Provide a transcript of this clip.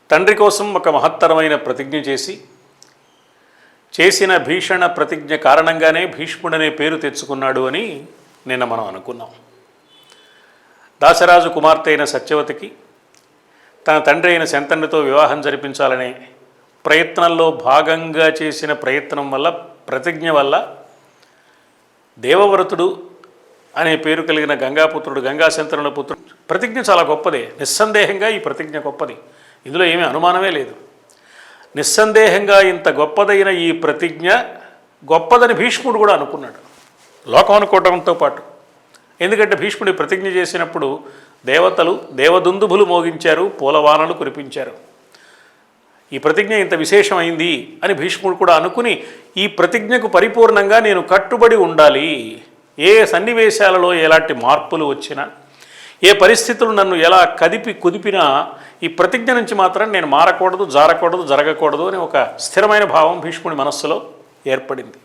తండ్రి కోసం ఒక మహత్తరమైన ప్రతిజ్ఞ చేసిన భీషణ ప్రతిజ్ఞ కారణంగానే భీష్ముడనే పేరు తెచ్చుకున్నాడు అని నిన్న మనం అనుకున్నాం. దాశరాజు కుమార్తె అయిన సత్యవతికి తన తండ్రి అయిన శంతనుడితో వివాహం జరిపించాలనే ప్రయత్నంలో భాగంగా చేసిన ప్రయత్నం వల్ల, ప్రతిజ్ఞ వల్ల దేవవ్రతుడు అనే పేరు కలిగిన గంగాపుత్రుడు, గంగాశంతనుల పుత్రుడు ప్రతిజ్ఞ చాలా గొప్పదే. నిస్సందేహంగా ఈ ప్రతిజ్ఞ గొప్పది, ఇందులో ఏమీ అనుమానమే లేదు. నిస్సందేహంగా ఇంత గొప్పదైన ఈ ప్రతిజ్ఞ గొప్పదని భీష్ముడు కూడా అనుకున్నాడు, లోకం అనుకోవడంతో పాటు. ఎందుకంటే భీష్ముడి ప్రతిజ్ఞ చేసినప్పుడు దేవతలు దేవదుందుభులు మోగించారు, పూలవానలు కురిపించారు. ఈ ప్రతిజ్ఞ ఇంత విశేషమైంది అని భీష్ముడు కూడా అనుకుని, ఈ ప్రతిజ్ఞకు పరిపూర్ణంగా నేను కట్టుబడి ఉండాలి, ఏ సన్నివేశాలలో ఎలాంటి మార్పులు వచ్చినా, ఏ పరిస్థితులు నన్ను ఎలా కుదిపినా ఈ ప్రతిజ్ఞ నుంచి మాత్రం నేను మారకూడదు, జారకూడదు, జరగకూడదు అని ఒక స్థిరమైన భావం భీష్ముడి మనస్సులో ఏర్పడింది.